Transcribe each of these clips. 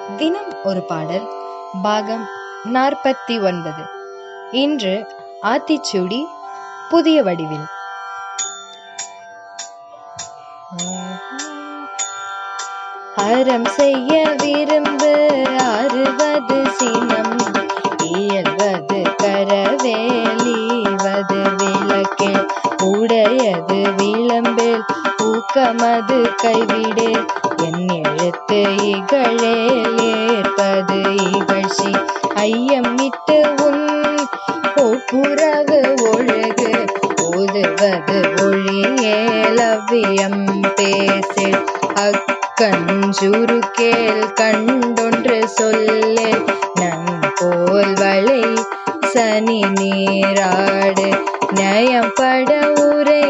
தினம் ஒரு பாடல் பாகம் 49. இன்று ஆத்திச்சூடி புதிய வடிவில். அறம் செய்ய விரும்பு 60 சினம், இயல்வது கரவேலிவது விளக்கே, உடையது விளம்பேல் ஊக்கமது கைவிடே, என் எழுத்து இகழேல் ஏற்பது இகழ்ச்சி, ஐயம் விட்டு உன் ஒப்புரவு ஒழுகு, ஓதுவது ஒழியேலவ்வியம் பேசேல், அக்கஞ்சுருக்கேல் கண்டொன்று சொல்லேல், நன்போல் வளை சனி நீராடு, நயம்பட உரை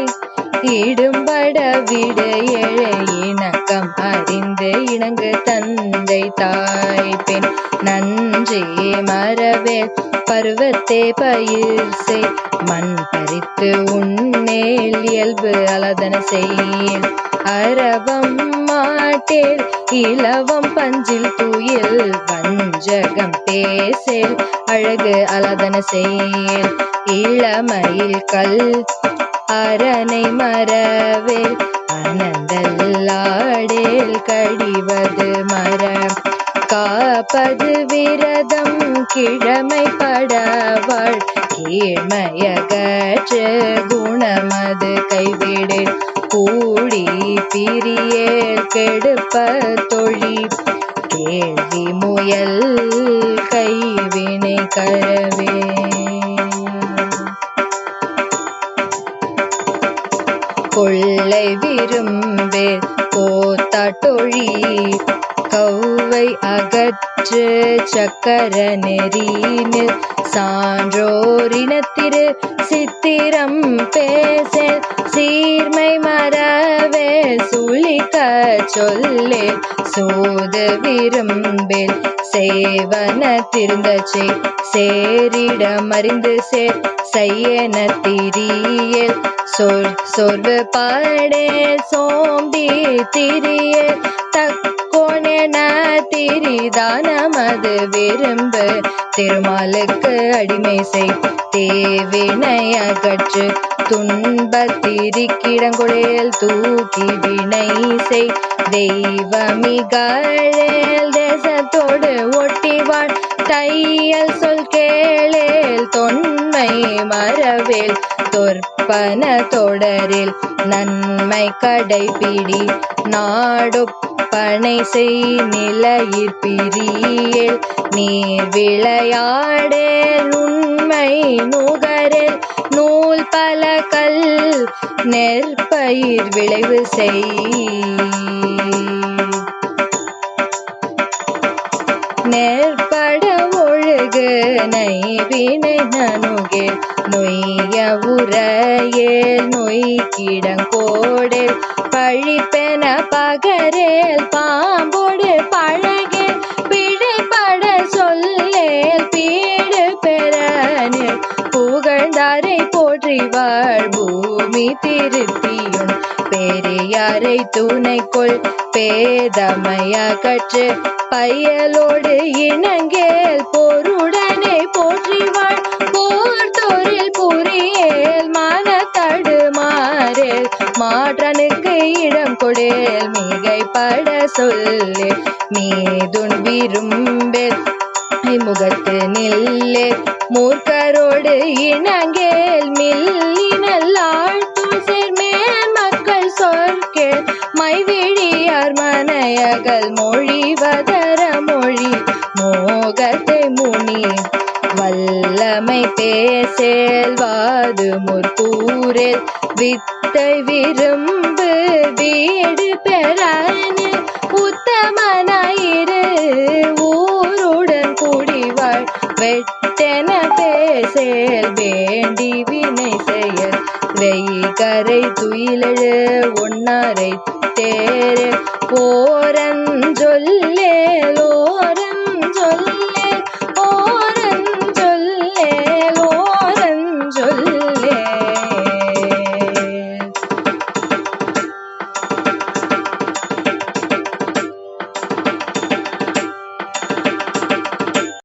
இடும்பட விடு, ஏழை இணக்கம் அறிந்து இணங்கு தந்தை தாய் பெண், நன்றி மறவேல் பருவத்தே பயிர் செய், மண் பறித்து உன்னேல் இயல்பு அலதன செய்யேல், அரவம் மாட்டேல் இலவம் பஞ்சில் தூயில், வஞ்சகம் பேசேல் அழகு அலதன செய்யேல், இளமையில் கல் அரணை மறவேல், அனந்தல்லாடேல் கடிவது மரம், காப்பது விரதம் கிழமை படவாள், கீழ்மையகற்று குணமது கைவிடே, கூடி பிரியேல் கெடுப்ப தொழி, கேள்வி முயல் கைவினை கரவே. கொள்ளை விரும்பேல் கோத்தாட்டொழி, கௌவை அகற்று சக்கர நெறினில், சான்றோரினத்திரு சித்திரம் பேசேல், சீர்மை மறவே சுழிக்க சொல்லேல், சோது விரும்பேல் சேவன திருந்தச்சே, சேரிடம் அறிந்து சேர் செய்யன திரியேல், சொர்வு பாடேல் சோம்பி திரியேல், தக்கோணென திரிதானமது விரும்பு, திருமாலுக்கு அடிமை செய் தேவினை அகற்று, துன்பத்திரிக்கிடங்கொழேல் தூக்கி வினை செய், தெய்வமிகழேல் தேசத்தோடு ஒட்டிவான், தையல் சொல் கேளேல் தொன்மை மறவேல், தொற்பன தொடரில் நன்மை கடைபிடி, நாடொப்பனை செய் நிலையிற் பிரியேல், நீர் விளையாடேல் உண்மை நுகரேல், நூல் பல கல் நெற்பயிர் விளைவு செய், நெற்பட ஒழுகு நைவினை நனுகேல், நொய்ய உரையேல் நொய்கிடங்கோடேல், பழிப்பென பகரேல் பாம்போடு பழகேல், பிழைப்பட சொல்லேல் பீடு பெறனேல், புகழ்ந்தாரை போற்றி வாழ் பூமி திருத்தியும், பெரியாரை துணைக்கொள் பேதமையகற்று, பயலோடு இணங்கேல் பொருடனே போற்றி வாழ், போர் தொழில் புரியேல் மனத்தடுமாறேல், மாற்றனுக்கு இடம் கொடேல் மிகைப்பட சொல்லேல், மீதுன் விரும்பேல் முகத்து நில்லேல், மூர்க்கரோடு இணங்கேல் மில்லினல் ஆழ்த்துள் சேர்மேல் மக்கள் சொற்கேல், மைவிழியார் மனையகல் மொழிவதர மொழி, மோகத்தை முனி வல்லமை பேசேல், வாது முற்கூரேல் வித்தை விரும்பு வீடு பெறனில், உத்தமனாயிரு ஊருடன் கூடிவாள், வெட்டென பேசேல் வேண்டி வினை செயல், வெய்கரை துயிலெழு ஒன்னாரை தேரே, போரஞ்சொல்